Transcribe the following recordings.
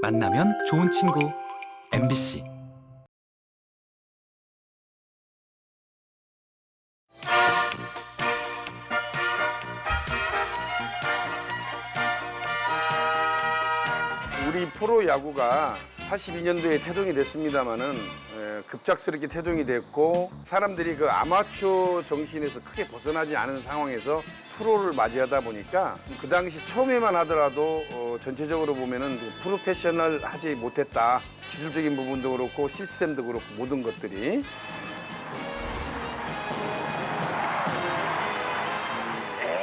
만나면 좋은 친구 MBC. 우리 프로야구가 82년도에 태동이 됐습니다마는 급작스럽게 태동이 됐고 사람들이 그 아마추어 정신에서 크게 벗어나지 않은 상황에서 프로를 맞이하다 보니까 그 당시 처음에만 하더라도 전체적으로 보면은 프로페셔널 하지 못했다. 기술적인 부분도 그렇고 시스템도 그렇고 모든 것들이.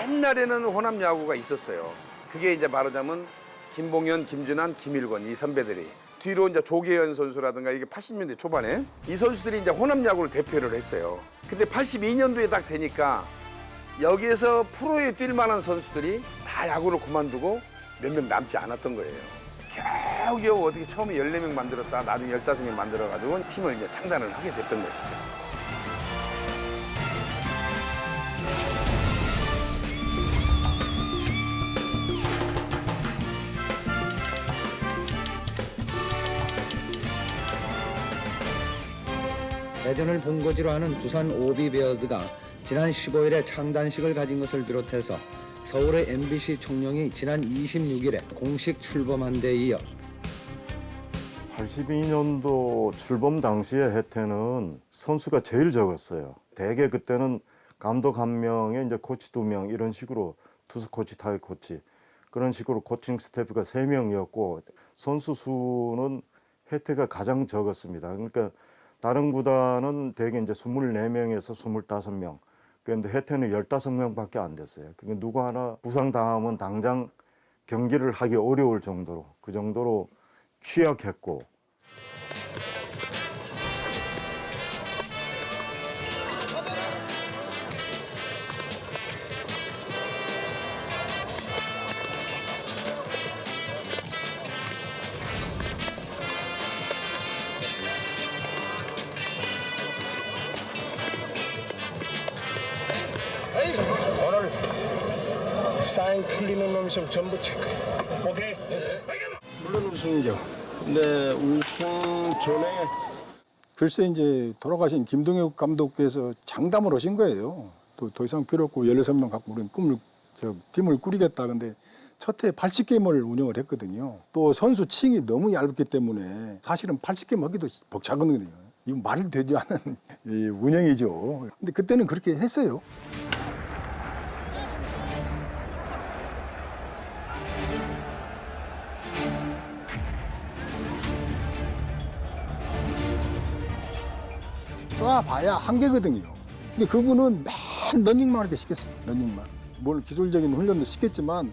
옛날에는 호남 야구가 있었어요. 그게 이제 말하자면 김봉현, 김준환, 김일권 이 선배들이 뒤로 이제 조계현 선수라든가 이게 80년대 초반에 이 선수들이 이제 호남 야구를 대표를 했어요. 근데 82년도에 딱 되니까 여기에서 프로에 뛸 만한 선수들이 다 야구를 그만두고 몇 명 남지 않았던 거예요. 겨우겨우 어떻게 처음에 14명 만들었다 나중에 15명 만들어가지고 팀을 이제 창단을 하게 됐던 것이죠. 대전을 본거지로 하는 두산 오비베어즈가 지난 15일에 창단식을 가진 것을 비롯해서 서울의 MBC 총령이 지난 26일에 공식 출범한 데 이어 82년도 출범 당시에 혜태는 선수가 제일 적었어요. 대개 그때는 감독 1명에 이제 코치 2명 이런 식으로 투수 코치, 타격 코치 그런 식으로 코칭 스태프가 3명이었고 선수 수는 혜태가 가장 적었습니다. 그러니까 다른 구단은 대개 이제 24명에서 25명. 그런데 혜태는 15명밖에 안 됐어요. 그러니까 누구 하나 부상 당하면 당장 경기를 하기 어려울 정도로 그 정도로 취약했고. 오늘 사인 틀리는 놈 있으면 전부 체크. 오케이? 물론 우승이죠. 근데 우승 전에 글쎄 이제 돌아가신 김동혁 감독께서 장담을 하신 거예요. 더 이상 필요 없고 16명 갖고 우리는 팀을 꾸리겠다. 근데 첫 해 80게임을 운영을 했거든요. 또 선수 층이 너무 얇기 때문에 사실은 80게임 하기도 벅차거든요. 이거 말이 되지 않은 이 운영이죠. 근데 그때는 그렇게 했어요. 쏴봐야 한계거든요. 근데 그분은 맨 러닝만 이렇게 시켰어요. 러닝만. 뭘 기술적인 훈련도 시켰지만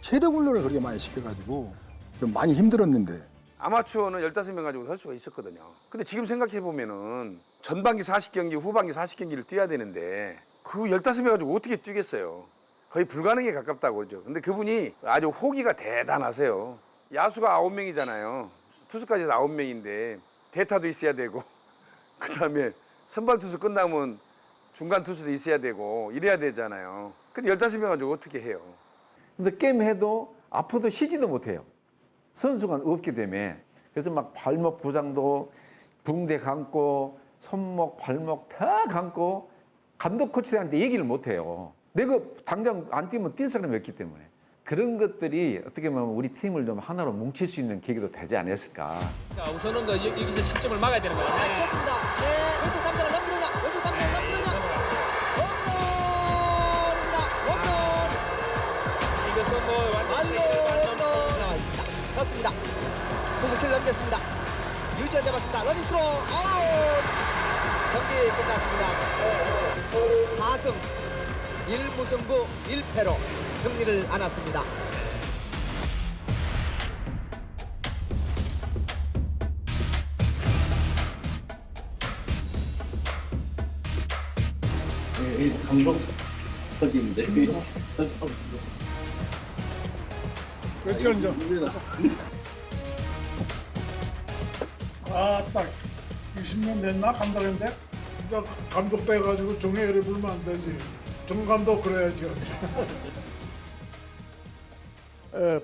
체력 훈련을 그렇게 많이 시켜가지고 좀 많이 힘들었는데. 아마추어는 15명 가지고 설 수가 있었거든요. 근데 지금 생각해 보면은 전반기 40경기, 후반기 40경기를 뛰어야 되는데 그 15명 가지고 어떻게 뛰겠어요? 거의 불가능에 가깝다고 그러죠. 근데 그분이 아주 호기가 대단하세요. 야수가 9명이잖아요. 투수까지 해서 9명인데 대타도 있어야 되고 그다음에 선발 투수 끝나면 중간 투수도 있어야 되고 이래야 되잖아요. 근데 15명 가지고 어떻게 해요? 근데 게임 해도 아파도 쉬지도 못해요. 선수가 없기 때문에. 그래서 막 발목 부상도 붕대 감고 손목 발목 다 감고 감독 코치들한테 얘기를 못해요. 내가 당장 안 뛰면 뛸 사람이 없기 때문에. 그런 것들이 어떻게 보면 우리 팀을 좀 하나로 뭉칠 수 있는 계기도 되지 않았을까. 자, 우선은 여기서 실점을 막아야 되는 거예요. 좋습니다. 네, 왼쪽 담장을 넘기느냐, 왼쪽 담장을 넘기느냐. 홈런입니다. 홈런. 이것은 뭐 완전 홈런 나와 있습니다. 쳤습니다. 투수킬 넘겼습니다. 유지한 잡았습니다. 러닝 스로 아웃. 경기 끝났습니다. 4승 1무승부 1패로 승리를 안았습니다. 감독석인데. 몇년 전? 딱 20년 됐나 감독인데? 그러니까 감독 돼가지고 정혜열이 불면 안 되지. 정 감독 그래야죠.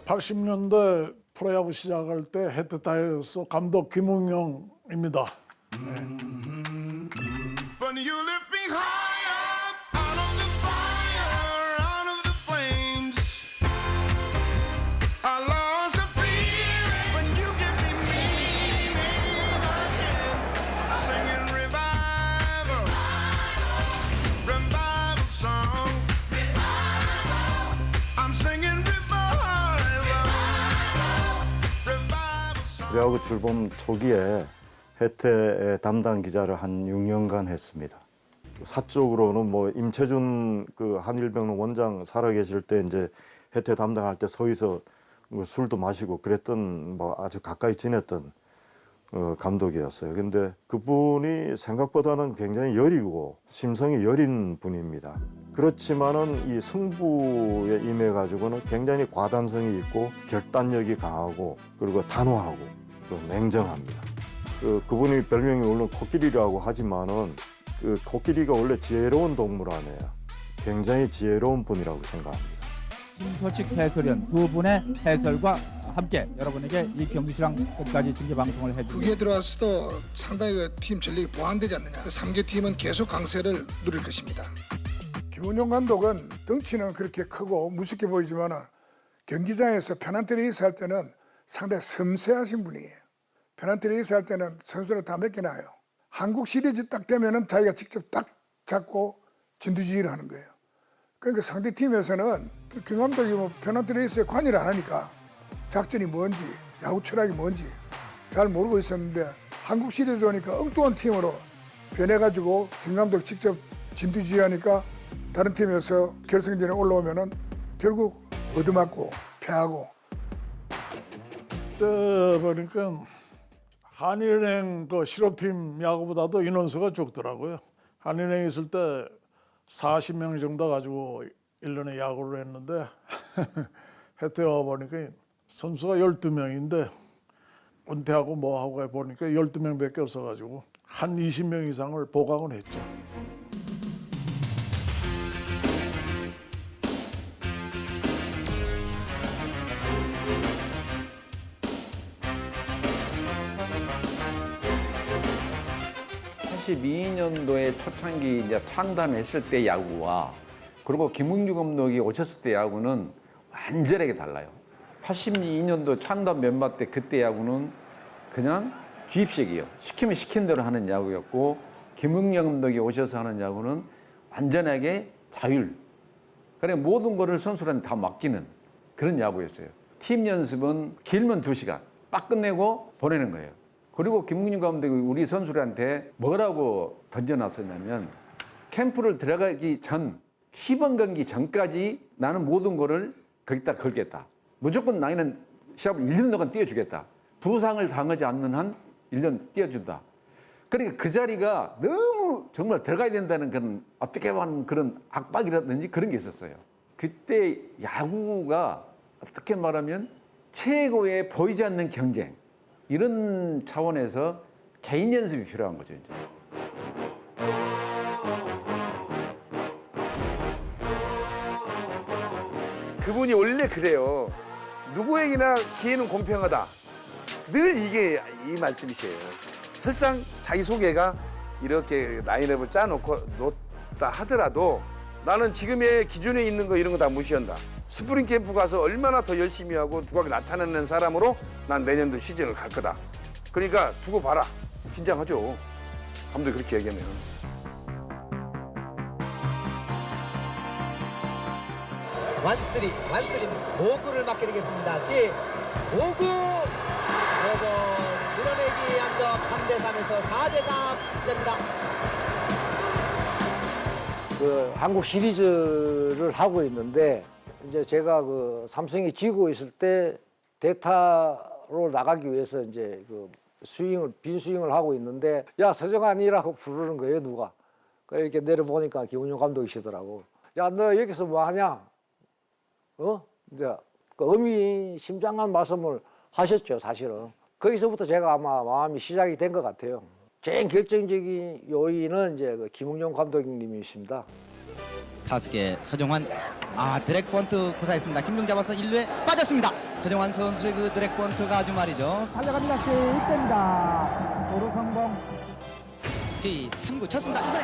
80년대 프로야구 시작할 때 해태타이거스 감독 김웅영입니다. But you lift me higher, out of the fire, out of the flames. I lost the fear when you give me meaning again. Singing revival, revival song. I'm singing revival, revival song. 프로야구 출범 초기에 해태의 담당 기자를 한 6년간 했습니다. 사적으로는 뭐 임채준 그 한일병 원장 살아계실 때 이제 해태 담당할 때 서희서 뭐 술도 마시고 그랬던 뭐 아주 가까이 지냈던 감독이었어요. 근데 그분이 생각보다는 굉장히 여리고 심성이 여린 분입니다. 그렇지만은 이 승부에 임해 가지고는 굉장히 과단성이 있고 결단력이 강하고 그리고 단호하고 또 냉정합니다. 그분이 별명이 물론 코끼리라고 하지만은 그 코끼리가 원래 지혜로운 동물 아니에요. 굉장히 지혜로운 분이라고 생각합니다. 김포식 해설위원 두 분의 해설과 함께 여러분에게 이 경기 시랑 끝까지 중계 방송을 해주고 그게 들어왔어도 상당히 팀 전력이 보완되지 않느냐. 3개 팀은 계속 강세를 누릴 것입니다. 김은용 감독은 덩치는 그렇게 크고 무섭게 보이지만 경기장에서 페널티 레이스 할 때는 상당히 섬세하신 분이에요. 페널티 레이스 할 때는 선수를 다 맡겨놔요. 한국 시리즈 딱 되면은 자기가 직접 딱 잡고 진두지휘를 하는 거예요. 그러니까 상대 팀에서는 김 감독이 뭐 페널티 레이스에 관여를 안 하니까 작전이 뭔지 야구 철학이 뭔지 잘 모르고 있었는데 한국 시리즈 오니까 엉뚱한 팀으로 변해가지고 김 감독이 직접 진두지휘하니까 다른 팀에서 결승전에 올라오면은 결국 얻어맞고 패하고. 그때 보니까 한일은행 그 실업팀 야구보다도 인원수가 적더라고요. 한일은행 있을 때 40명 정도 가지고 1년에 야구를 했는데 해태 와 보니까 선수가 12명인데 은퇴하고 뭐하고 보니까 12명밖에 없어가지고 한 20명 이상을 보강을 했죠. (82년도에) 초창기 이제 창단했을 때 야구와 그리고 김웅규 감독이 오셨을 때 야구는 완전하게 달라요. 82년도 창단 멤버 때 그때 야구는 그냥 주입식이요. 시키면 시킨 대로 하는 야구였고 김웅규 감독이 오셔서 하는 야구는 완전하게 자율. 그래 모든 거를 선수들한테 다 맡기는 그런 야구였어요. 팀 연습은 길면 2시간 딱 끝내고 보내는 거예요. 그리고 김웅규 감독이 우리 선수들한테 뭐라고 던져놨었냐면 캠프를 들어가기 전 시범 경기 전까지 나는 모든 거를 거기다 걸겠다. 무조건 나는 시합을 1년 동안 뛰어주겠다. 부상을 당하지 않는 한 1년 뛰어준다. 그러니까 그 자리가 너무 정말 들어가야 된다는 그런 어떻게 보면 그런 압박이라든지 그런 게 있었어요. 그때 야구가 어떻게 말하면 최고의 보이지 않는 경쟁 이런 차원에서 개인 연습이 필요한 거죠. 이제. 그분이 원래 그래요. 누구에게나 기회는 공평하다. 늘 이게 이 말씀이세요. 설상 자기 소개가 이렇게 라인업을 짜놓고 놓다 하더라도 나는 지금의 기준에 있는 거 이런 거 다 무시한다. 스프링 캠프 가서 얼마나 더 열심히 하고 두각이 나타내는 사람으로 난 내년도 시즌을 갈 거다. 그러니까 두고 봐라. 긴장하죠. 감독이 그렇게 얘기하면. 완쓰리 5구를 맡게 되겠습니다. 제5구 밀어내기 안접 3대3에서 4대3 됩니다. 그 한국 시리즈를 하고 있는데 이제 제가 그 삼성이 지고 있을 때 대타로 나가기 위해서 이제 그 빈 스윙을 하고 있는데 야 서정환이라고 부르는 거예요 누가. 그래 이렇게 내려보니까 김은용 감독이시더라고. 야 너 여기서 뭐 하냐? 이제 그 의미심장한 말씀을 하셨죠 사실은. 거기서부터 제가 아마 마음이 시작이 된 것 같아요. 제일 결정적인 요인은 이제 그 김웅용 감독님이십니다. 타석에 서정환 드랙 번트 구사했습니다. 김동 잡아서 1루에 빠졌습니다. 서정환 선수의 그 드랙 번트가 아주 말이죠. 달려갑니다. 이때입니다. 도루 성공. 제3구 쳤습니다. 이번에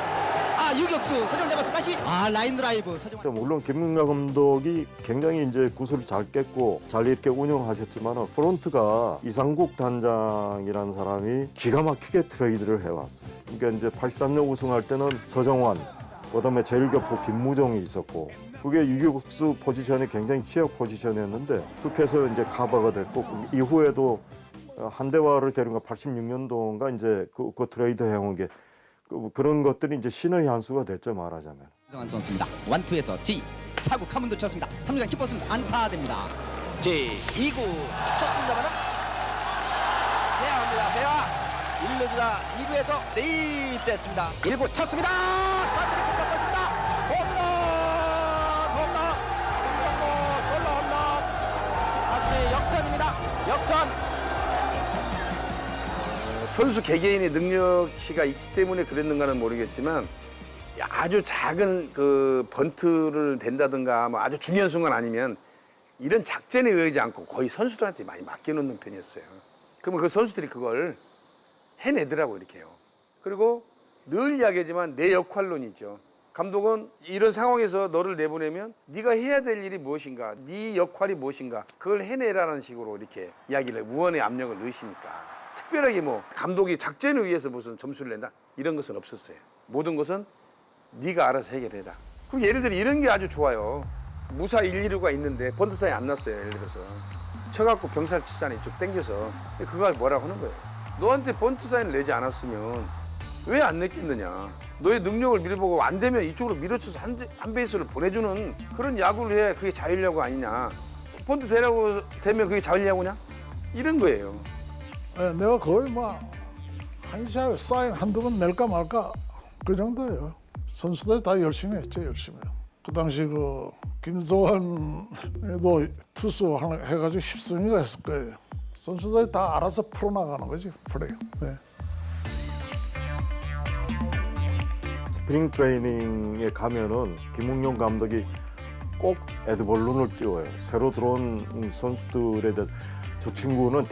유격수 서정 잡았어. 다시 라인 드라이브 서정환. 물론 김민가 감독이 굉장히 이제 구슬을 잘 깼고 잘 이렇게 운영하셨지만 프론트가 이상국 단장이라는 사람이 기가 막히게 트레이드를 해왔어요. 그러니까 이제 83년 우승할 때는 서정환, 그다음에 제일교포 김무정이 있었고 그게 유격수 포지션이 굉장히 취약 포지션이었는데 그렇게 해서 이제 커버가 됐고 그 이후에도 한대화를 데려온 거 86년도인가 이제 그 트레이드 해온 게 그런 것들이 이제 신의 한 수가 됐죠 말하자면. 서정환 선수입니다. 원투에서 제4구 카운트 쳤습니다. 3루간 깊었습니다. 안타됩니다. 제2구 쳤습니다만은 배합니다. 배합. 1루주자 2루에서 세이프됐습니다. 1구 쳤습니다. 좌측에 쭉 뻗었습니다. 홈런. 솔로 홈런. 다시 역전입니다. 역전. 선수 개개인의 능력치가 있기 때문에 그랬는가는 모르겠지만 아주 작은 그 번트를 댄다든가 뭐 아주 중요한 순간 아니면 이런 작전에 의하지 않고 거의 선수들한테 많이 맡겨놓는 편이었어요. 그러면 그 선수들이 그걸 해내더라고 이렇게요. 그리고 늘 이야기하지만 내 역할론이죠. 감독은 이런 상황에서 너를 내보내면 네가 해야 될 일이 무엇인가, 네 역할이 무엇인가 그걸 해내라는 식으로 이렇게 이야기를 무언의 압력을 넣으시니까 특별하게 뭐 감독이 작전에 의해서 무슨 점수를 낸다 이런 것은 없었어요. 모든 것은 네가 알아서 해결해라. 그럼 예를 들어 이런 게 아주 좋아요. 무사 1-2루가 있는데 번트 사인 안 났어요. 예를 들어서 쳐갖고 병살 치잖아요. 쭉 당겨서 그거 뭐라고 하는 거예요. 너한테 번트 사인을 내지 않았으면 왜 안 냈겠느냐. 너의 능력을 밀어보고 안 되면 이쪽으로 밀어쳐서 한 베이스를 보내주는 그런 야구를 해야 그게 자율야구 아니냐. 번트 되라고 되면 그게 자율야구냐? 이런 거예요. 네, 내가 거의 한 시합에 사인 한두 번 낼까 말까 그 정도예요. 선수들 다 열심히 했죠, 열심히. 그 당시 그 김소환에도 투수 해가지고 10승인가 했을 거예요. 선수들이 다 알아서 풀어나가는 거지, 플레이. 네. 스프링 트레이닝에 가면은 김웅용 감독이 꼭 에드벌 눈을 띄워요. 새로 들어온 선수들에 대해 저 친구는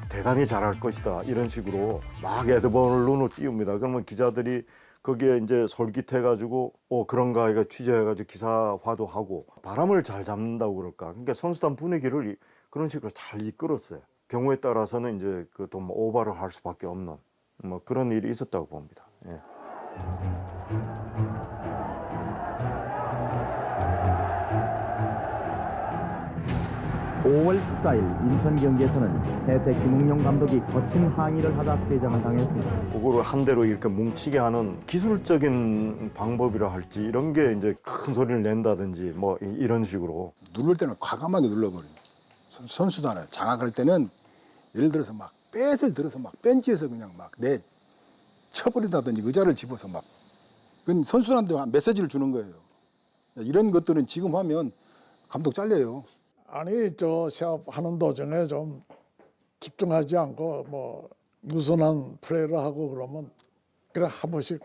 대단히 잘할 것이다 이런 식으로 막 에드벌 눈을 띄웁니다. 그러면 기자들이 거기에 이제 솔깃해가지고 그런가 해가 취재해가지고 기사화도 하고 바람을 잘 잡는다고 그럴까. 그러니까 선수단 분위기를 그런 식으로 잘 이끌었어요. 경우에 따라서는 이제 그 또 오버를 할 수밖에 없는 뭐 그런 일이 있었다고 봅니다. 예. 5월 14일 인천 경기에서는 해태 김웅용 감독이 거친 항의를 하다 퇴장을 당했습니다. 그거를 한 대로 이렇게 뭉치게 하는 기술적인 방법이라 할지 이런 게 이제 큰 소리를 낸다든지 뭐 이런 식으로 누를 때는 과감하게 눌러버려요. 선수단을 장악할 때는 예를 들어서 막 뺏을 들어서 막 벤치에서 그냥 막 쳐버린다든지 의자를 집어서 막 그건 선수단한테 메시지를 주는 거예요. 이런 것들은 지금 하면 감독 잘려요. 아니 저 시합하는 도중에 좀 집중하지 않고 뭐 무선한 플레이를 하고 그러면 그래 한 번씩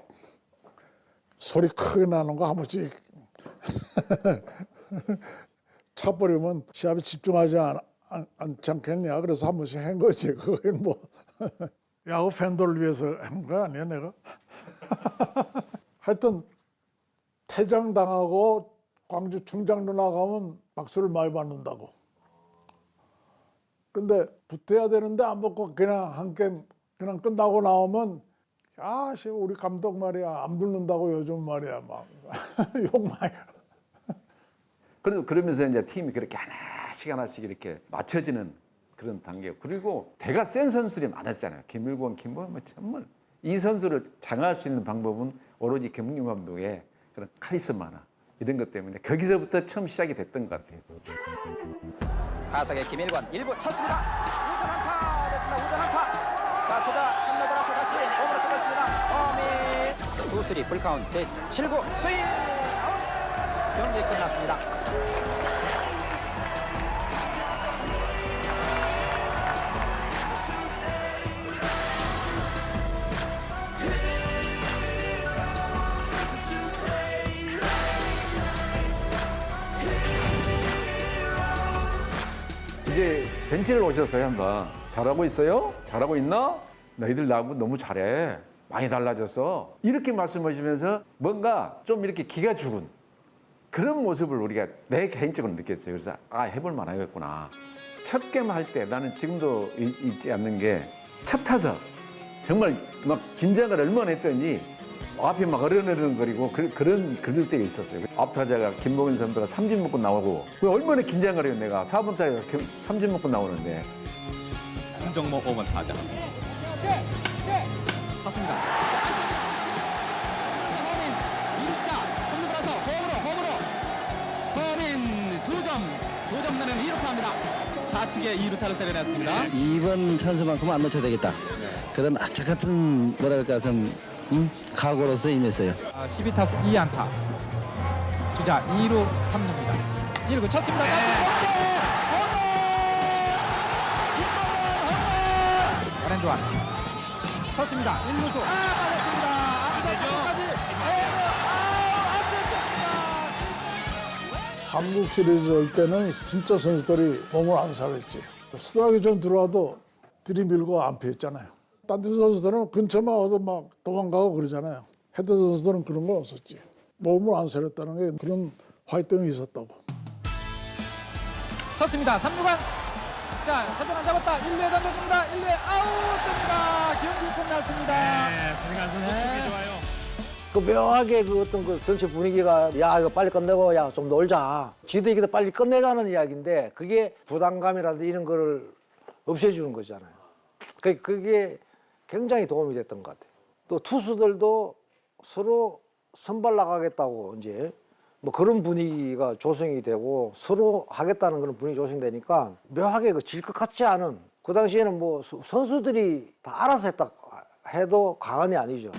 소리 크게 나는 거 한 번씩 차버리면 시합에 집중하지 않지 않겠냐. 그래서 한 번씩 한 거지. 그게 뭐 야구 팬들을 위해서 한 거 아니야 내가. 하여튼 퇴장당하고 광주 충장로 나가면 박수를 많이 받는다고. 근데 붙어야 되는데 안 붙고 그냥 한 게임 그냥 끝나고 나오면 우리 감독 말이야 안 붙는다고 요즘 말이야 막 욕 많이. 그러면서 이제 팀이 그렇게 하나씩 이렇게 맞춰지는 그런 단계. 그리고 대가 센 선수들이 많았잖아요. 김일권, 김보현, 정말 이 선수를 장악할 수 있는 방법은 오로지 김웅용 감독의 그런 카리스마나 이런 것 때문에 거기서부터 처음 시작이 됐던 것 같아요. 타석의 김일권 1구 쳤습니다. 우전 안타 됐습니다. 우전 안타. 자 주자 3루 돌아서 다시 홈으로 끌었습니다. 2-3 풀카운트 제7구 스윙 아웃. 경기 끝났습니다. 이제 벤치를 오셨어요 한번. 잘하고 있어요? 잘하고 있나? 너희들 나하고 너무 잘해. 많이 달라졌어. 이렇게 말씀하시면서 뭔가 좀 이렇게 기가 죽은 그런 모습을 우리가 내 개인적으로 느꼈어요. 그래서 해볼 만하겠구나. 첫 게임 할 때 나는 지금도 잊지 않는 게 첫 타석 정말 막 긴장을 얼마나 했더니 앞이 막 어른어른거리고 그럴 때가 있었어요. 앞 타자가 김봉현 선수가 삼진 먹고 나오고 얼마나 긴장을 해요. 내가 4번 타자가 삼진 먹고 나오는데. 홍정모 5번 타자. 찼습니다. 허민 2루자 3루 들어서 홈으로 허민 2점 나는 2루타입니다. 좌측에 2루타를 때려냈습니다. 이번 찬스만큼은 안 놓쳐야 되겠다. 그런 악착 같은 뭐랄까 좀 각오로서 임했어요. 12타수 2안타. 주자 2루 3루입니다. 1구 쳤습니다. 어렌도안 쳤습니다. 1루수 맞았습니다. 한국 시리즈 올 때는 진짜 선수들이 몸을 안 사렸지. 스트라이크 좀 들어와도 들이밀고 안 피했잖아요. 딴 팀 선수들은 근처만 와도 막 도망가고 그러잖아요. 헤드 선수들은 그런 거 없었지. 몸을 안 사렸다는 게 그런 화이팅이 있었다고. 쳤습니다. 3루간. 자, 사전 안 잡았다. 1루에 던져줍니다. 1루에 아웃됩니다. 경기 끝났습니다. 네, 서승환 선수 수비 좋아요. 그 묘하게 그 어떤 그 전체 분위기가 야 이거 빨리 끝내고 야 좀 놀자. 지도 이기도 빨리 끝내자는 이야기인데 그게 부담감이라든지 이런 거를 없애주는 거잖아요. 그게 굉장히 도움이 됐던 것 같아요. 또 투수들도 서로 선발 나가겠다고 이제 뭐 그런 분위기가 조성이 되고 서로 하겠다는 그런 분위기 조성이 되니까 묘하게 그 질 것 같지 않은 그 당시에는 뭐 선수들이 다 알아서 했다 해도 과언이 아니죠.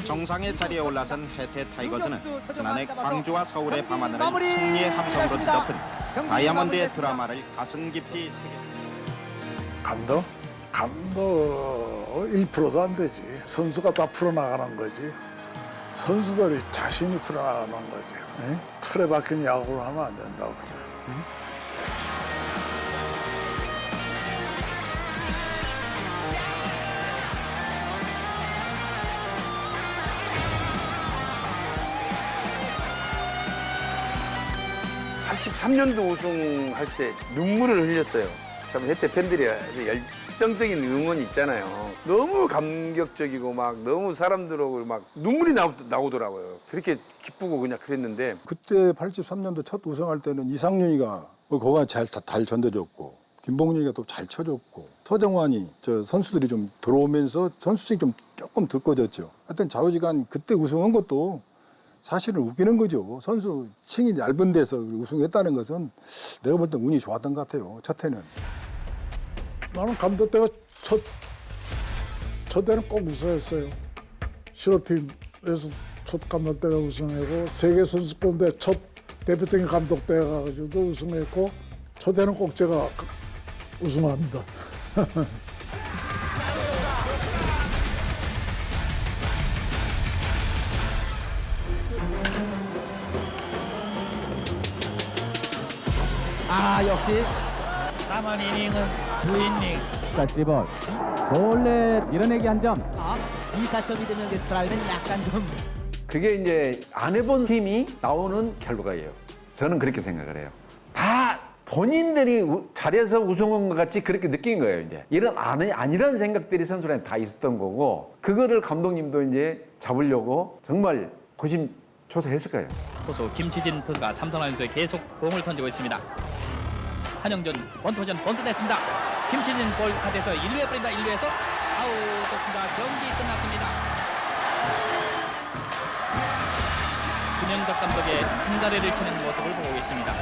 정상의 자리에 올라선 해태 타이거즈는 지난해 광주와 서울의 밤하늘을 승리의 함성으로 뒤덮은 다이아몬드의 드라마를 가슴 깊이 새겼다. 감독 1%도 안 되지. 선수가 다 풀어나가는 거지. 선수들이 자신이 풀어나가는 거지. 응? 틀에 박힌 야구를 하면 안 된다고. 응? (83년도) 우승할 때 눈물을 흘렸어요. 참 혜태 팬들이 열정적인 응원이 있잖아요. 너무 감격적이고 막 너무 사람들하고 막 눈물이 나오더라고요. 그렇게 기쁘고 그냥 그랬는데 그때 83년도 첫 우승할 때는 이상윤이가 거가 잘 전대줬고 김봉윤이가 또 잘 쳐줬고 서정환이 저 선수들이 좀 들어오면서 선수층이 좀 조금 덜 꺼졌죠. 하여튼 좌우지간 그때 우승한 것도 사실은 웃기는 거죠. 선수층이 얇은 데서 우승했다는 것은 내가 볼 때 운이 좋았던 것 같아요. 첫 해는. 나는 감독 때가 첫 해는 꼭 우승했어요. 실업팀에서 첫 감독 때가 우승하고 세계 선수권대 첫 대표팀 감독 때 가가지고도 우승했고 첫 해는 꼭 제가 우승합니다. 역시 남은 이닝은 2이닝. 자, 3볼. 몰래 밀어내기 한 점. 2타점이 되면 스트라이크는 약간 좀. 그게 이제 안 해본 팀이 나오는 결과예요. 저는 그렇게 생각을 해요. 다 본인들이 잘해서 우승한 것 같이 그렇게 느낀 거예요. 이제 이런 아니라는 생각들이 선수들한테 다 있었던 거고 그거를 감독님도 이제 잡으려고 정말 고심조사했을 거예요. 포수 김치진 투수가 삼성라 선수에 계속 공을 던지고 있습니다. 한영준 번트전 번트 냈습니다. 김치진 볼 카드에서 1루에 뿌린다. 1루에서 아웃 됐습니다. 경기 끝났습니다. 김현덕 감독의 한 다리를 치는 모습을 보고 계십니다.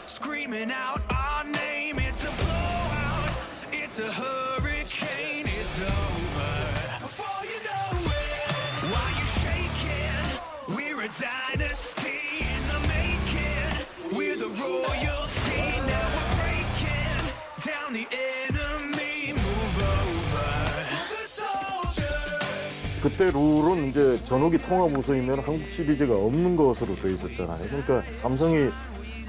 Screaming out our name, it's a blowout, it's a hurricane, it's over. Before you know it, why you shaking? We're a dynasty in the making. We're the royalty, now we're breaking down the enemy, move over. The soldiers. 그때 룰은 이제 전욱이 통합 우승이면 한국 시리즈가 없는 것으로 돼 있었잖아요. 그러니까 삼성이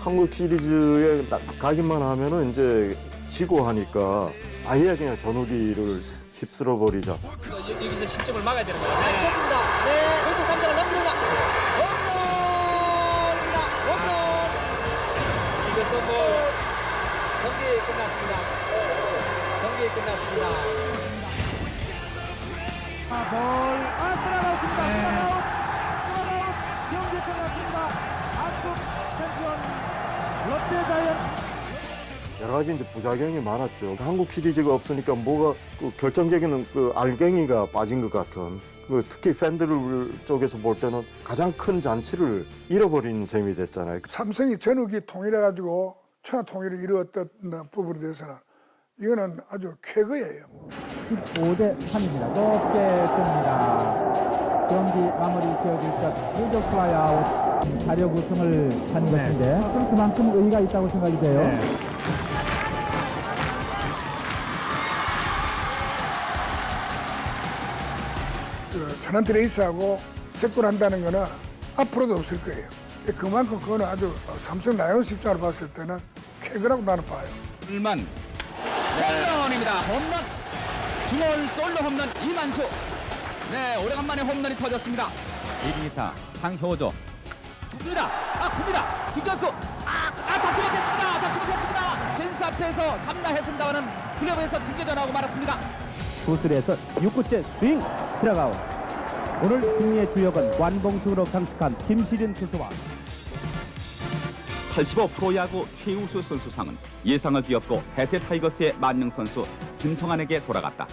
한국 시리즈에 딱 가기만 하면은 이제 지고 하니까 아예 그냥 전우기를 휩쓸어 버리자. 여기서 실점을 막아야 되는 거예요. 쳤습니다. 네, 왼쪽 감장을 넘기느냐. 홈런입니다. 홈런. 이것은 뭐 경기 끝났습니다. 경기 끝났습니다. 들어가웃. 경기 끝났습니다. 한국 챔피언 롯데 자이언츠. 여러 가지 이제 부작용이 많았죠. 한국 시리즈가 없으니까 뭐가 그 결정적인 그 알갱이가 빠진 것 같은. 그 특히 팬들 쪽에서 볼 때는 가장 큰 잔치를 잃어버린 셈이 됐잖아요. 삼성이 전욱이 통일해가지고 천하 통일을 이루었던 부분에 대해서는 이거는 아주 쾌거예요. 15대 3입니다. 높게 뜹니다. 경기 마무리 지어줄 것 공격 플라이아웃 자력 우승을 한 것인데 그만큼 의의가 있다고 생각이 돼요. 페넌트 레이스하고 세권한다는 거는 앞으로도 없을 거예요. 그만큼 그거는 아주 삼성 라이온스 입장으로 봤을 때는 쾌거라고 나는 봐요. 홈런입니다. 홈런. 중월 솔로 홈런 이만수. 네, 오래간만에 홈런이 터졌습니다. 1루타 장효조. 좋습니다. 큽니다. 김현수. 잡지 못했습니다. 잡지 못했습니다. 펜스 앞에서 감나했습니다만은 클럽에서 튕겨져 나오고 말았습니다. 투수에서 6구째 스윙 들어가오. 오늘 승리의 주역은 완봉승으로 강축한 김시린 투수와 85 프로야구 최우수 선수상은 예상을 뒤엎고 해태 타이거스의 만능 선수 김성환에게 돌아갔다.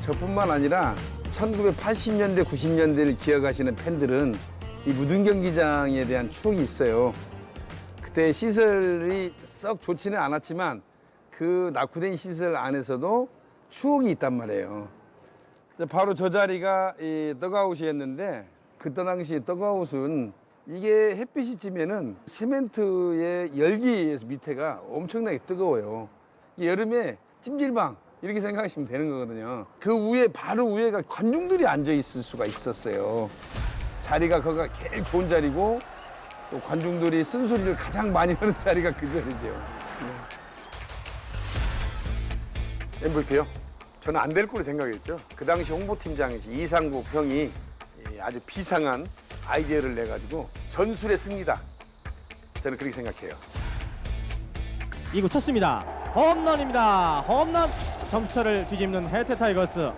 저뿐만 아니라 1980년대, 90년대를 기억하시는 팬들은 이 무등 경기장에 대한 추억이 있어요. 그때 시설이 썩 좋지는 않았지만 그 낙후된 시설 안에서도 추억이 있단 말이에요. 바로 저 자리가 이 떡아웃이었는데 그때 당시 떡아웃은 이게 햇빛이 찌면은 세멘트의 열기에서 밑에가 엄청나게 뜨거워요. 여름에 찜질방 이렇게 생각하시면 되는 거거든요. 그 위에 바로 위에가 관중들이 앉아 있을 수가 있었어요. 자리가 거기가 제일 좋은 자리고 또 관중들이 쓴소리를 가장 많이 하는 자리가 그 자리죠. MVP요? 저는 안 될 거로 생각했죠. 그 당시 홍보팀장이신 이상국 형이 아주 비상한 아이디어를 내가지고 전술의 승리다. 저는 그렇게 생각해요. 2구 쳤습니다. 홈런입니다. 홈런 점수를 뒤집는 해태 타이거스.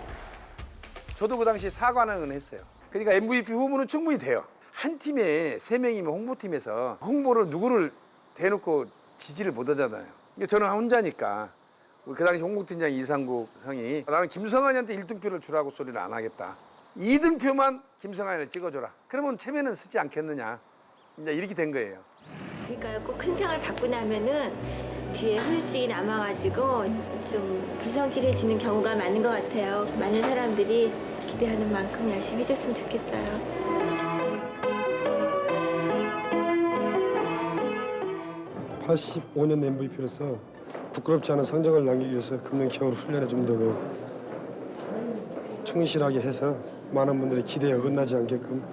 저도 그 당시 사관왕은 했어요. 그러니까 MVP 후보는 충분히 돼요. 한 팀에 3명이면 홍보팀에서 홍보를 누구를 대놓고 지지를 못 하잖아요. 저는 혼자니까 그 당시 홍보팀장 이상국 형이 나는 김성환이한테 1등표를 주라고 소리를 안 하겠다. 2등표만 김성환을 찍어줘라. 그러면 체면은 쓰지 않겠느냐. 이제 이렇게 된 거예요. 그러니까 꼭 큰 상을 받고 나면은 뒤에 후유증이 남아가지고 좀 불성실해지는 경우가 많은 것 같아요. 많은 사람들이 기대하는 만큼 열심히 해줬으면 좋겠어요. 85년 MVP로서 부끄럽지 않은 성적을 남기기 위해서 금년 겨울 훈련에 좀 더 충실하게 해서 많은 분들의 기대에 어긋나지 않게끔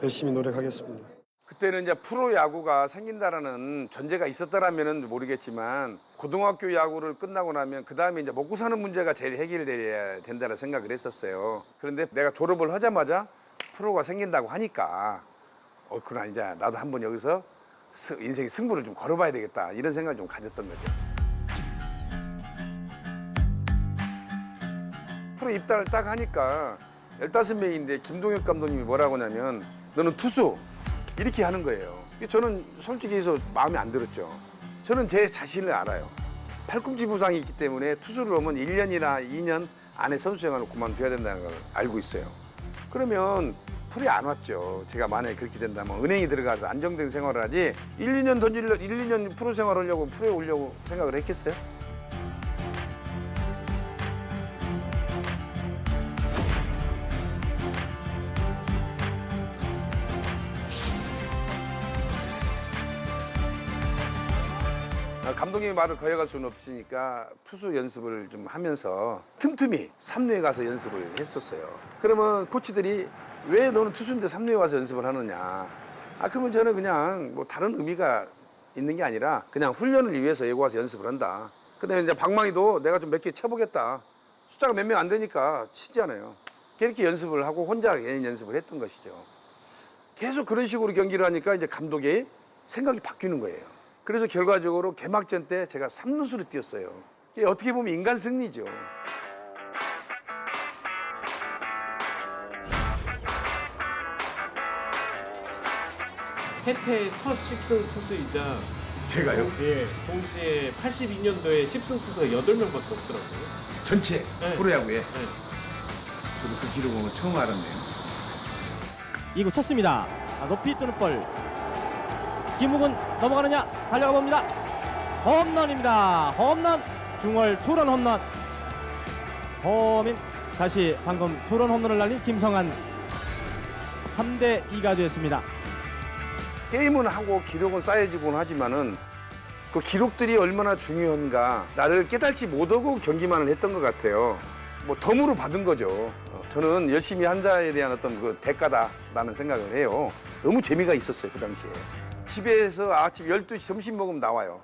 열심히 노력하겠습니다. 그때는 이제 프로야구가 생긴다라는 전제가 있었더라면 모르겠지만 고등학교 야구를 끝나고 나면 그 다음에 이제 먹고 사는 문제가 제일 해결돼야 된다는 생각을 했었어요. 그런데 내가 졸업을 하자마자 프로가 생긴다고 하니까 그나 이제 나도 한번 여기서 인생의 승부를 좀 걸어봐야 되겠다 이런 생각을 좀 가졌던 거죠. 프로 입단을 딱 하니까 15명인데 김동혁 감독님이 뭐라고 하냐면 너는 투수 이렇게 하는 거예요. 저는 솔직히 해서 마음에 안 들었죠. 저는 제 자신을 알아요. 팔꿈치 부상이 있기 때문에 투수를 오면 1년이나 2년 안에 선수 생활을 그만둬야 된다는 걸 알고 있어요. 그러면 풀이 안 왔죠. 제가 만약에 그렇게 된다면 은행에 들어가서 안정된 생활을 하지 1, 2년 던지려 1, 2년 프로 생활하려고 프로에 오려고 생각을 했겠어요? 감독님의 말을 거역할 수는 없으니까 투수 연습을 좀 하면서 틈틈이 3루에 가서 연습을 했었어요. 그러면 코치들이 왜 너는 투수인데 3루에 와서 연습을 하느냐. 그러면 저는 그냥 뭐 다른 의미가 있는 게 아니라 그냥 훈련을 위해서 여기 와서 연습을 한다. 그다음에 이제 방망이도 내가 좀 몇 개 쳐보겠다. 숫자가 몇 명 안 되니까 치잖아요. 그렇게 연습을 하고 혼자 개인 연습을 했던 것이죠. 계속 그런 식으로 경기를 하니까 이제 감독의 생각이 바뀌는 거예요. 그래서 결과적으로 개막전 때 제가 3루수를 뛰었어요. 이게 어떻게 보면 인간 승리죠. 해태 첫 10승 투수이자 제가요? 예, 동시에 82년도에 10승 투수가 8명밖에 없더라고요. 전체 네. 프로야구에. 네. 저도 그 기록은 처음 알았네요. 2구 쳤습니다. 높이 뜨는 볼. 김욱은 넘어가느냐? 달려가 봅니다. 홈런입니다. 홈런. 중월 투런 홈런. 허민 다시 방금 투런 홈런을 날린 김성한 3대2가 되었습니다. 게임은 하고 기록은 쌓여지곤 하지만은 그 기록들이 얼마나 중요한가 나를 깨달지 못하고 경기만을 했던 것 같아요. 뭐 덤으로 받은 거죠. 저는 열심히 한 자에 대한 어떤 그 대가다라는 생각을 해요. 너무 재미가 있었어요, 그 당시에. 집에서 아침 12시 점심 먹으면 나와요.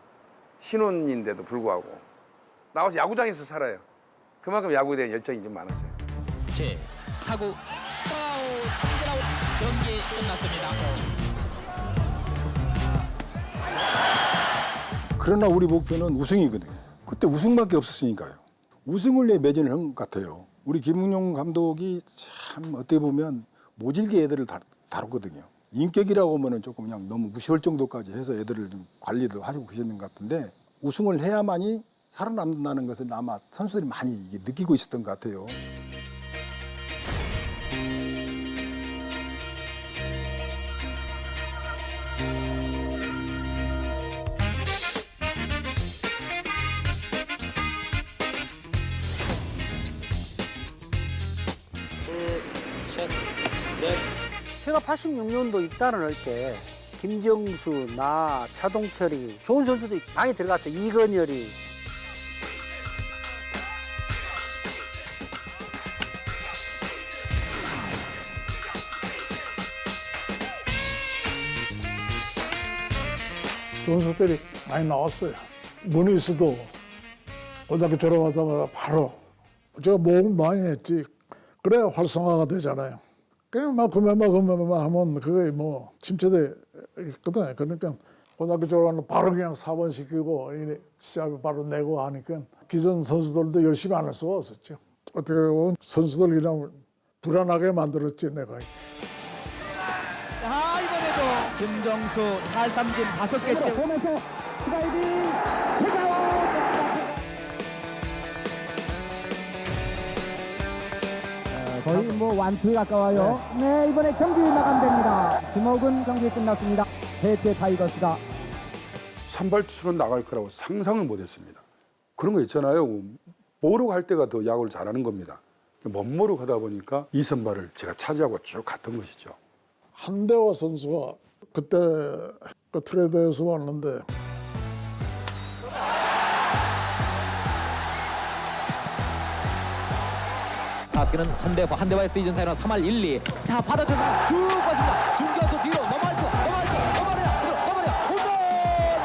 신혼인데도 불구하고. 나와서 야구장에서 살아요. 그만큼 야구에 대한 열정이 좀 많았어요. 제 4구 스트라우 3진 아웃 경기 끝났습니다. 그러나 우리 목표는 우승이거든요. 그때 우승밖에 없었으니까요. 우승을 위해 매진을 한 것 같아요. 우리 김웅용 감독이 참 어떻게 보면 모질게 애들을 다뤘거든요. 인격이라고 하면은 조금 그냥 너무 무시할 정도까지 해서 애들을 좀 관리도 하고 계셨는 것 같은데 우승을 해야만이 살아남는다는 것을 아마 선수들이 많이 느끼고 있었던 것 같아요. 제가 86년도 입단을 할 때 김정수, 나, 차동철이 좋은 선수들이 많이 들어갔어요. 이건열이. 좋은 선수들이 많이 나왔어요. 문희수도 고등학교 졸업하자마자 바로 제가 모금 많이 했지. 그래야 활성화가 되잖아요. 그냥 막 그만 하면 그게 뭐 침체돼 있거든요. 그러니까 고등학교 졸업하면 바로 그냥 4번 시키고 시합에 바로 내고 하니까 기존 선수들도 열심히 안 할 수가 없었죠. 어떻게 보면 선수들 그냥 불안하게 만들었지 내가. 이번에도 김정수 탈삼진 5개째. 거의 뭐 완투에 가까워요. 네, 이번에 경기 마감됩니다. 김옥은 경기 끝났습니다. 해태 타이거스가 선발 투수로 나갈 거라고 상상을 못했습니다. 그런 거 있잖아요. 모르고 할 때가 더 야구를 잘하는 겁니다. 못 모르고 하다 보니까 이 선발을 제가 차지하고 쭉 갔던 것이죠. 한대화 선수가 그때 그 트레이드에서 왔는데 타석에는 한대화의 시즌 타이너 3할 1, 2. 자, 받아쳐서 쭉 갔습니다. 중견수 뒤로 넘어내요. 홈런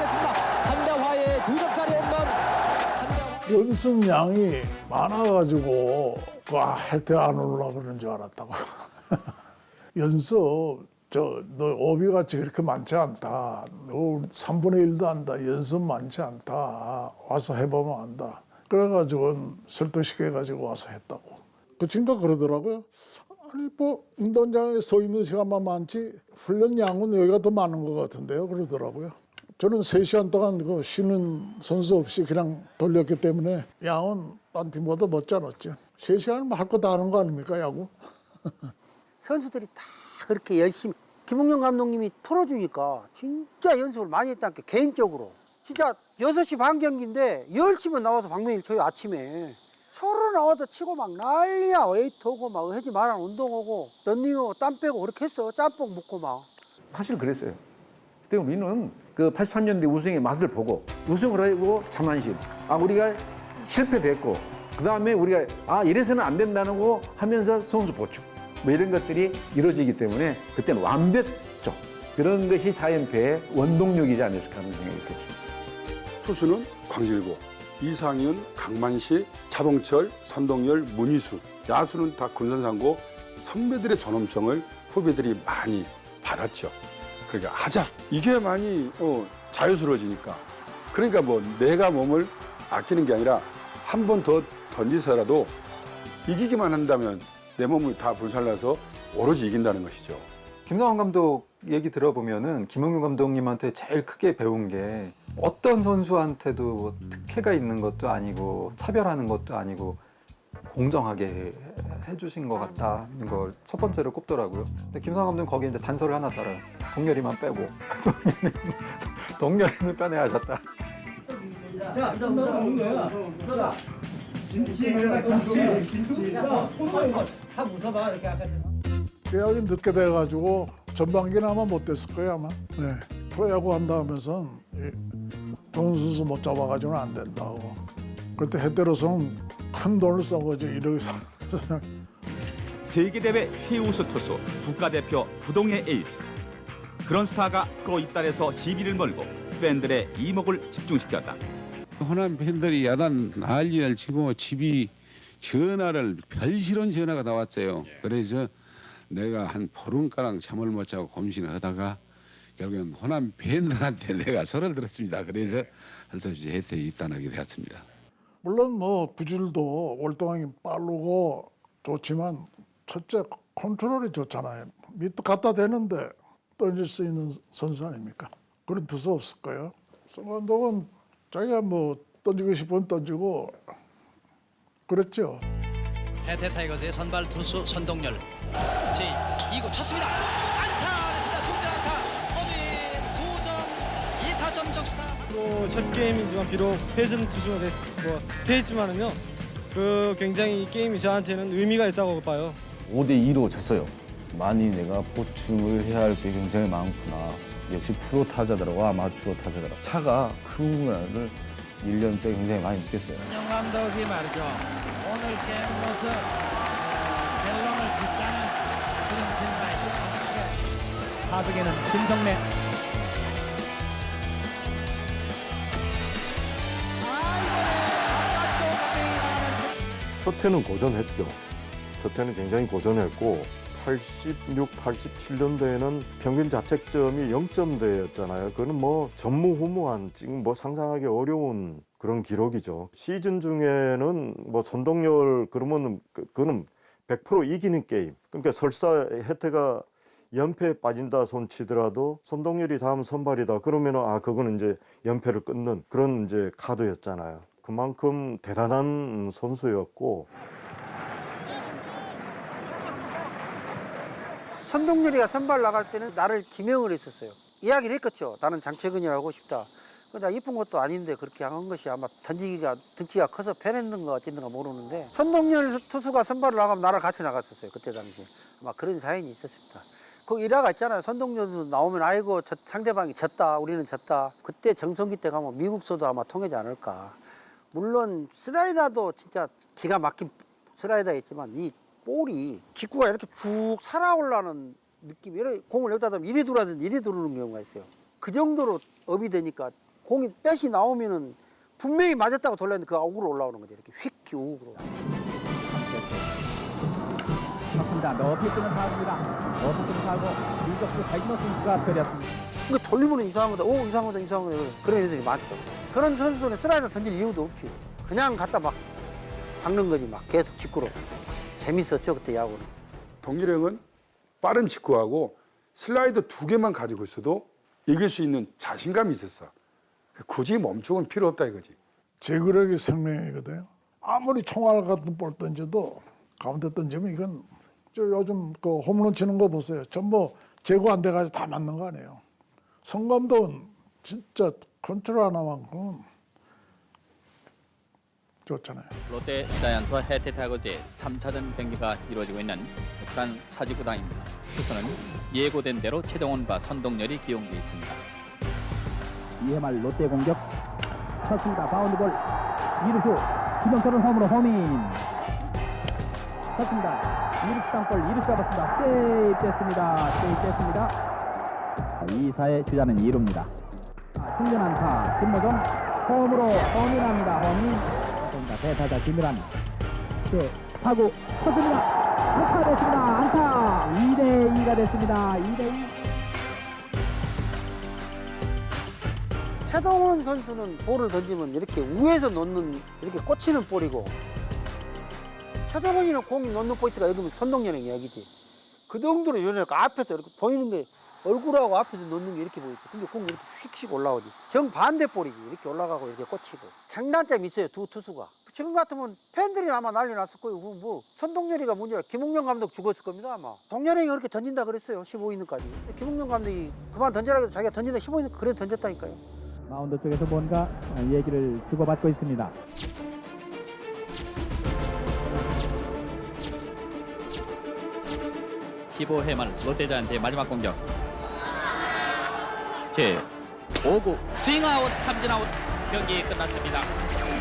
됐습니다. 한대화의 2점짜리 홈런. 연습량이 많아가지고 해태 안 올라 그러는 줄 알았다고. 연습 너 오비같이 그렇게 많지 않다. 너 3분의 1도 안다. 연습 많지 않다. 와서 해보면 안다. 그래가지고 설득시켜가지고 와서 했다고. 그 친구가 그러더라고요. 아니 뭐 운동장에 서 있는 시간만 많지 훈련 양은 여기가 더 많은 것 같은데요. 그러더라고요. 저는 3시간 동안 그 쉬는 선수 없이 그냥 돌렸기 때문에 야구는 딴 팀보다 못지않았죠. 3시간이면 할 거 다 하는 거 아닙니까, 야구? 선수들이 다 그렇게 열심히 김홍영 감독님이 풀어주니까 진짜 연습을 많이 했다는 게 개인적으로 진짜 6시 반 경기인데 10시면 나와서 박명일 쳐요. 아침에 서로 나와서 치고 막 난리야. 웨이트 오고 막 하지 마라 운동하고 런닝하고 땀 빼고 그렇게 했어. 짬뽕 먹고 막. 사실 그랬어요. 그때 우리는 그 83년대 우승의 맛을 보고 우승을 하고 자만심. 아 우리가 실패됐고 그 다음에 우리가 아 이래서는 안 된다는 거 하면서 선수 보충 뭐 이런 것들이 이루어지기 때문에 그때는 완벽적 그런 것이 4연패의 원동력이지 않았을까 하는 생각이 들죠. 투수는 광질고, 이상윤, 강만식, 차동철, 선동열, 문희수. 야수는 다 군선상고 선배들의 존엄성을 후배들이 많이 받았죠. 그러니까 하자. 이게 많이 자유스러워지니까. 그러니까 뭐 내가 몸을 아끼는 게 아니라 한 번 더 던지서라도 이기기만 한다면 내 몸을 다 불살라서 오로지 이긴다는 것이죠. 김성환 감독 얘기 들어보면은 김홍균 감독님한테 제일 크게 배운 게 어떤 선수한테도 뭐 특혜가 있는 것도 아니고 차별하는 것도 아니고 공정하게 해주신 것 같다는 걸 첫 번째로 꼽더라고요. 근데 김성환 감독님 거기에 이제 단서를 하나 달아요. 동열이만 빼고 동열이는 빼내야 하셨다. 자, 이런 거 먹는 거야. 너다. 김치. 다 무서봐 이렇게 아까. 계약이 늦게 돼가지고 전반기는 아마 못 됐을 거예요 아마. 네. 프로야구 한다 하면서 좋은 선수 못 잡아가지고는 안 된다고. 그때 해대로서는 큰 돈을 쓴 거죠. 1억 이상. 세계대회 최우수 투수, 국가대표 부동의 에이스. 그런 스타가 프로 입단해서 시비를 몰고 팬들의 이목을 집중시켰다. 호남 팬들이 야단 난리를 치고 집이 전화를 별시런 전화가 나왔어요. 그래서 내가 한 보름가량 잠을 못 자고 고민을 하다가 결국엔 호남 팬들한테 내가 소리를 들었습니다. 그래서 한솔씨 혜택에 입단하게 되었습니다. 물론 뭐 구질도 월동이 빠르고 좋지만 첫째 컨트롤이 좋잖아요. 밑에 갖다 대는데 던질 수 있는 선수 아닙니까? 그런 투수 없을 거예요. 송 감독은 자기가 뭐 던지고 싶으면 던지고 그랬죠. 해태 타이거즈의 선발 투수 선동열 제2구 쳤습니다. 안타 됐습니다. 중전 안타. 어민 2점 적시타. 첫 게임이지만 비록 패전 투수가 패했지만은요. 그 굉장히 이 게임이 저한테는 의미가 있다고 봐요. 5대2로 졌어요. 많이 내가 보충을 해야 할 게 굉장히 많구나. 역시 프로 타자들하고 아마추어 타자들 차가 큰 거를 1년째 굉장히 많이 느꼈어요. 정 감독이 말이죠. 오늘 게임으로서 결론을 짓자는 그런 생각이 타석에는 김성래. 첫 해는 고전했죠. 첫 해는 굉장히 고전했고 86, 87년도에는 평균 자책점이 0점대였잖아요. 그거는 뭐 전무후무한 지금 뭐 상상하기 어려운 그런 기록이죠. 시즌 중에는 뭐 선동열 그러면 그거는 100% 이기는 게임. 그러니까 설사 혜태가 연패에 빠진다 손 치더라도 선동열이 다음 선발이다 그러면은 아 그거는 이제 연패를 끊는 그런 이제 카드였잖아요. 그만큼 대단한 선수였고. 선동열이가 선발 나갈 때는 나를 지명을 했었어요. 이야기를 했겠죠. 나는 장채근이 하고 싶다. 나 이쁜 것도 아닌데 그렇게 한 것이 아마 덩치가 커서 편했는가 어쨌는가 모르는데 선동열 투수가 선발을 나가면 나랑 같이 나갔었어요. 그때 당시. 아마 그런 사연이 있었습니다. 그 일화가 있잖아요. 선동열도 나오면 아이고 상대방이 졌다. 우리는 졌다. 그때 정성기 때 가면 미국서도 아마 통하지 않을까. 물론 슬라이더도 진짜 기가 막힌 슬라이더였지만 이 볼이 직구가 이렇게 쭉 살아올라는 느낌이 공을 여기다 대면 이리 들어가든지 이리 들어오는 경우가 있어요. 그 정도로 업이 되니까 공이 뺏이 나오면은 분명히 맞았다고 돌렸는데 그 우으로 올라오는 거죠. 이렇게 휙 우으로. 맞습니다. 높이 뜨는 타구입니다. 높이 뜨는 타구 유격수 백너 선수가 때렸습니다. 이거 돌리면 이상한 거다. 오 이상한 거다. 그런 애들이 많죠. 그런 선수들은 슬라이더 던질 이유도 없지. 그냥 갖다 막 박는 거지 막 계속 직구로. 재밌었죠 그때 야구는. 동일형은 빠른 직구하고 슬라이더 2개만 가지고 있어도 이길 수 있는 자신감이 있었어. 굳이 멈추면 필요 없다 이거지. 제구력이 생명이거든요. 아무리 총알 같은 볼 던져도 가운데 던지면 이건 저 요즘 그 홈런 치는 거 보세요. 전부 제구 안 돼가지고 다 맞는 거 아니에요. 송 감독은 진짜 컨트롤 하나만큼 좋잖아요. 롯데 자이언트와 해태 타이거즈의 3차전 경기가 이루어지고 있는 북한 사직구단입니다. 투수는 예고된 대로 최동원과 선동열이 기용돼 있습니다. 2회 말 롯데 공격 쳤습니다. 바운드볼 2루수 김영철은 홈으로 홈인 쳤습니다. 2루수 땅볼 2루수 잡았습니다. 세이브 됐습니다. 2사의 주자는 2루입니다. 승전 안타 김모종 홈으로 홈인합니다. 홈인 대타자 김일환 타구 쳤습니다. 안타 됐습니다. 안타 2대2가 됐습니다. 2대2. 최동원 선수는 볼을 던지면 이렇게 위에서 놓는 이렇게 꽂히는 볼이고 최동원이는 공 놓는 포인트가 여기 선동열의 이야기지. 그 정도로 연애가 앞에서 이렇게 보이는 게 얼굴하고 앞에서 놓는 게 이렇게 보이죠. 근데 공이 이렇게 휙휙 올라오지. 정반대 볼이지. 이렇게 올라가고 이렇게 꽂히고. 장단점이 있어요. 두 투수가. 지금 같으면 팬들이 아마 난리 났을 거예요. 뭐 선동열이가 문제야. 김웅영 감독 죽었을 겁니다 아마. 동열이가 그렇게 던진다 그랬어요. 15이닝까지. 김웅영 감독이 그만 던져라 해서 자기가 던진다 15이닝 그래도 던졌다니까요. 마운드 쪽에서 뭔가 얘기를 주고받고 있습니다. (15회) 말 롯데자이언트의 마지막 공격. 제 5구 스윙아웃 삼진아웃. 경기 끝났습니다.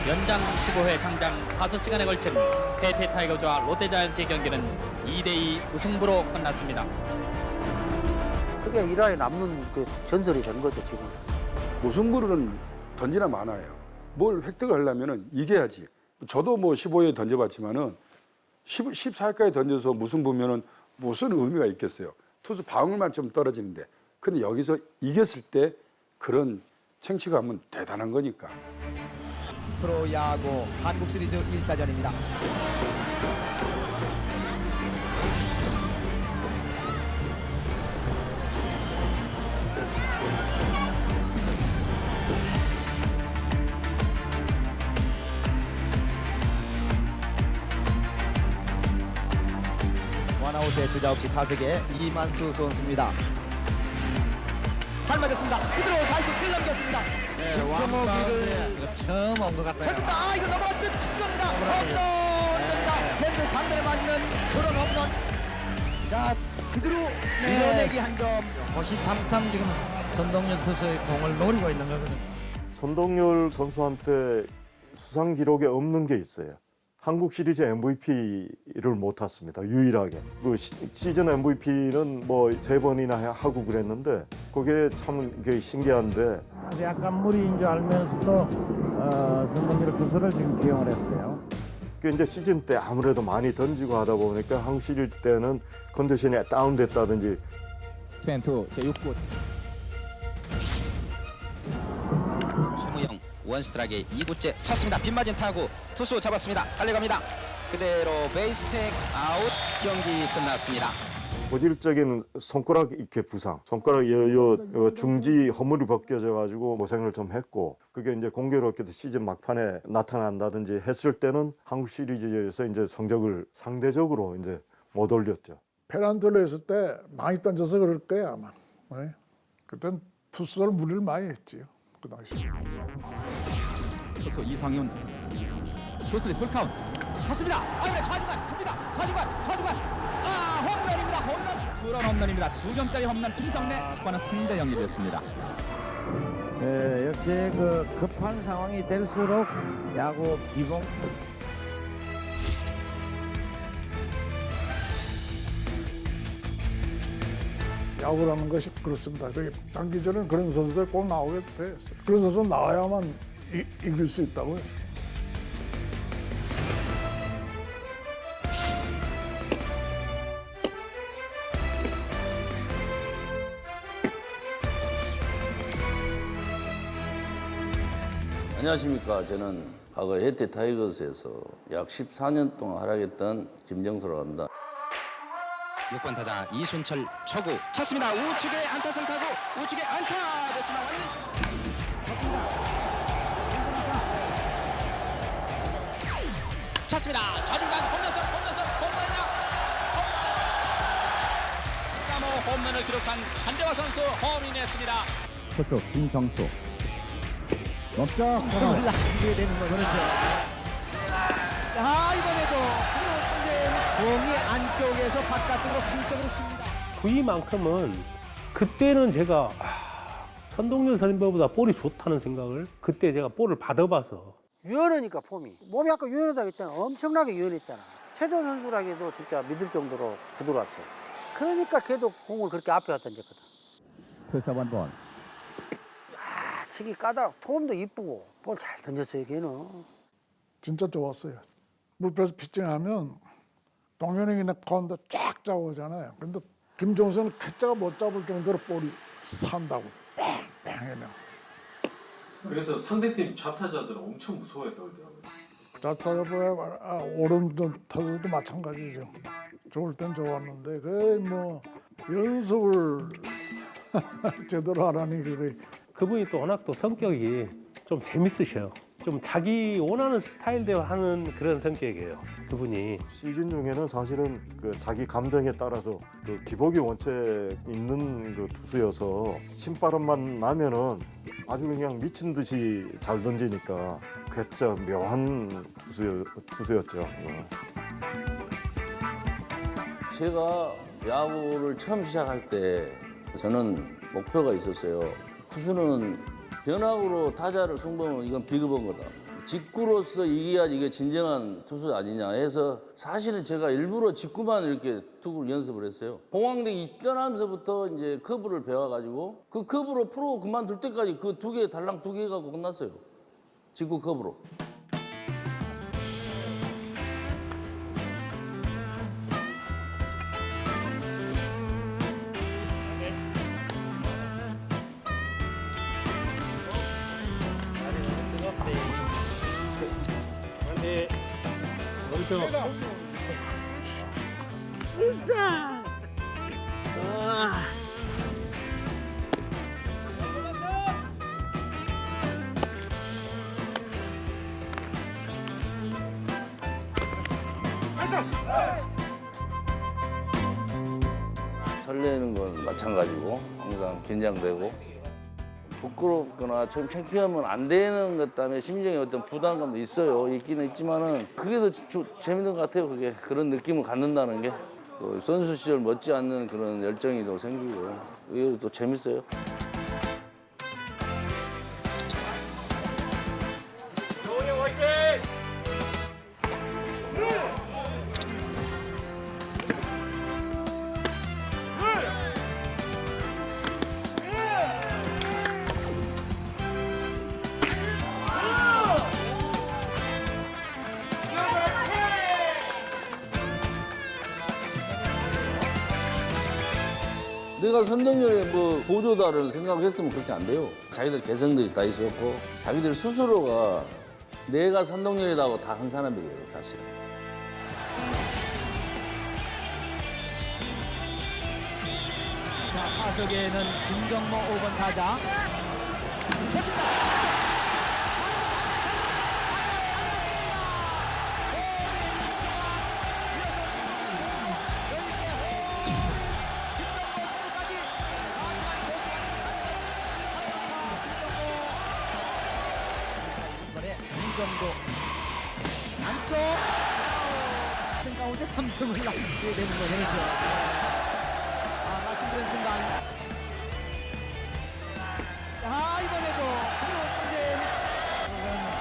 연장 15회 장장 5시간에 걸친 해태 타이거즈와 롯데자이언츠의 경기는 2대2 무승부로 끝났습니다. 그게 일화에 남는 그 전설이 된 거죠 지금. 무승부는 던지나 많아요. 뭘 획득을 하려면 이겨야지. 저도 뭐 15회 던져봤지만은 14회까지 던져서 무승부면은 무슨 의미가 있겠어요. 투수 방울만 좀 떨어지는데. 근데 여기서 이겼을 때 그런 챙취감은 대단한 거니까. 프로야구 한국 시리즈 1차전입니다. 원아웃에 주자 없이 타석에 이만수 선수입니다. 잘 맞았습니다. 그대로 좌익수 킬 넘겼습니다. 왕가운데 처음 온 것 같아요. 쳤습니다. 아, 이거 넘어갈 듯 큰 겁니다. 홈런 됩니다. 밴드 상대에 맞는 그런 홈런. 자, 그대로 밀어내기 한 점. 호시탐탐 지금 선동열 투수의 공을 노리고 있는 거거든요. 선동열 선수한테 수상 기록에 없는 게 있어요. 한국 시리즈 MVP를 못 탔습니다. 유일하게. 그 시즌 MVP는 뭐 3번이나 하고 그랬는데 그게 참 신기한데. 약간 무리인 줄 알면서도 선동열 투수를 지금 기용을 했어요. 그 이제 시즌 때 아무래도 많이 던지고 하다 보니까 한국 시리즈 때는 컨디션이 다운됐다든지. 2&2 제6구. 최무영 원스트라이크에 2구째 쳤습니다. 빗맞은 타구 투수 잡았습니다. 달려갑니다. 그대로 베이스택 아웃. 경기 끝났습니다. 고질적인 손가락 이렇게 부상, 손가락 요 중지 허물이 벗겨져 가지고 고생을 좀 했고 그게 이제 공교롭게도 시즌 막판에 나타난다든지 했을 때는 한국 시리즈에서 이제 성적을 상대적으로 이제 못 올렸죠. 페란들로 했을 때 많이 던져서 그럴 거야 아마. 네? 그땐 투수를 무리를 많이 했지요. 그 당시. 투수 이상윤. 투수리 풀카운트. 쳤습니다. 아, 그래 좌중간 큽니다. 좌중간. 아, 홈런입니다. 홈런. 투런 홈런입니다. 2점짜리 홈런 김성래. 스코어는 3대0이 됐습니다. 네, 역시 그 급한 상황이 될수록 야구 기본. 야구라는 것이 그렇습니다. 단기전에는 그런 선수들 꼭 나오게 돼. 그런 선수 나와야만 이길 수 있다고요. 안녕하십니까. 저는 과거 해태 타이거스에서 약 14년 동안 활약했던 김정수라고 합니다. 6번 타자 이순철 초구 찼습니다. 우측에 안타성 타고 우측에 안타 됐습니다. 찼습니다. 좌중간 홈런이냐? 홈런을 기록한 한대화 선수 홈인했습니다. 투수 김정수 멈춰 공을 놔주게 되는 거죠. 그렇죠. 이번에도 공이 안쪽에서 바깥쪽으로 한쪽으로 씁니다. 구위만큼은 그때는 제가 선동열 선임보다 볼이 좋다는 생각을 그때 제가 볼을 받아봐서 유연하니까 몸이 아까 유연하다고 했잖아. 엄청나게 유연했잖아. 최도 선수라기도 진짜 믿을 정도로 부드러웠어요. 그러니까 걔도 공을 그렇게 앞에 갖다 던졌거든. 투수 원본 치기 까다롭고 폼도 이쁘고 볼 잘 던졌어요 걔는. 진짜 좋았어요. 물에서 피칭하면 동현이나 건도 쫙 잡아오잖아요. 근데 김종수는 패자가 못 잡을 정도로 볼이 산다고 뺑뺑 해요. 그래서 상대팀 좌타자들은 엄청 무서워했다고 하더라고요. 좌타자보다 오른쪽 타자도 마찬가지죠. 좋을 땐 좋았는데 그 뭐 연습을 제대로 하라니 그게. 그분이 또 워낙 또 성격이 좀 재밌으셔요. 좀 자기 원하는 스타일대로 하는 그런 성격이에요. 그분이. 시즌 중에는 사실은 그 자기 감정에 따라서 그 기복이 원체 있는 그 투수여서 신바람만 나면은 아주 그냥 미친 듯이 잘 던지니까 괴짜 묘한 투수였죠. 제가 야구를 처음 시작할 때 저는 목표가 있었어요. 투수는 변화구로 타자를 승부하면 이건 비급한 거다. 직구로서 이겨야지 이게 진정한 투수 아니냐 해서 사실은 제가 일부러 직구만 이렇게 투구를 연습을 했어요. 공황대기 떠나면서부터 이제 커브를 배워가지고 그 커브로 프로 그만둘 때까지 그 달랑 두 개 갖고 끝났어요. 직구 커브로. 울산. 설레는 건 마찬가지고 항상 긴장되고 부끄럽거나 좀 창피하면 안 되는 것 때문에 심정에 어떤 부담감도 있기는 있지만은 그게 더 재밌는 것 같아요. 그런 느낌을 갖는다는 게 또 선수 시절 못지 않는 그런 열정이 또 생기고 의외로 또 재밌어요. 내가 선동열의 보조다라는 생각을 했으면 그렇게 안 돼요. 자기들 개성들이 다 있었고 자기들 스스로가 내가 선동열이라고 다 한 사람들이에요, 사실. 자, 타석에는 김정모 5번 타자. 좋습니다. 정도 안쪽 승 가운데 3승을 남기게 되는 거죠. 그렇죠. 말씀드린 순간 이번에도 상대는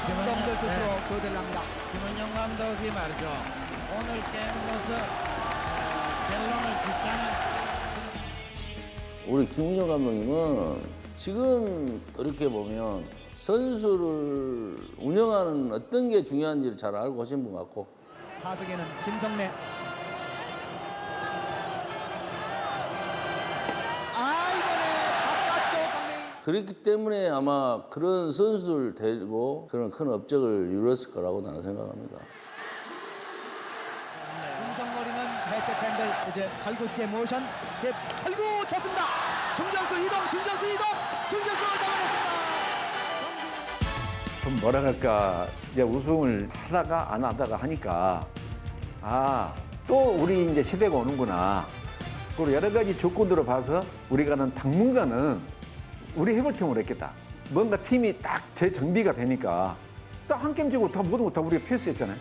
김동철 투수로 교대를 합니다. 김원영 감독이 말이죠. 오늘 게임으로서 결론을 짓자는 우리 김은영 감독님은 지금 이렇게 보면 선수를 운영하는 어떤 게 중요한지를 잘 알고 하신 분 같고. 타석에는 김성래. 이번에 바깥쪽 강냉이. 그렇기 때문에 아마 그런 선수를 데리고 그런 큰 업적을 이뤘을 거라고 나는 생각합니다. 김성거리는 혜택 팬들 이제 8구째 모션 제 8구 쳤습니다. 중견수 이동 중견수 잡아냈습니다. 좀 뭐라 할까, 이제 우승을 하다가 안 하다가 하니까 또 우리 이제 시대가 오는구나. 그리고 여러 가지 조건들을 봐서 우리가는 당분간은 우리 해볼 팀으로 했겠다. 뭔가 팀이 딱 재정비가 되니까 딱 한 게임 지고 다 모든 거 다 우리가 패스했잖아요.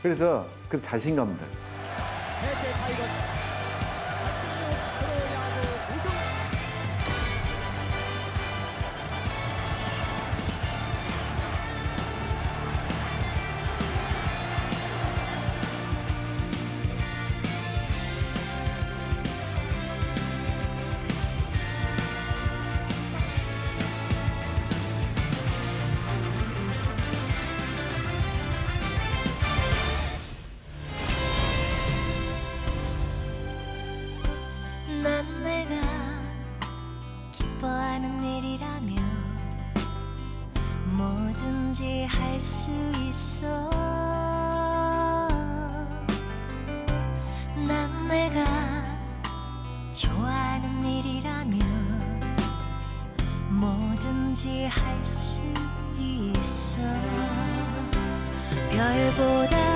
그래서 그 자신감들. 해태 타이거 86 프로야구 우승. 난 내가 기뻐하는 일이라면 뭐든지 할 수 있어. 난 내가 좋아하는 일이라면 뭐든지 할 수 있어. 별보다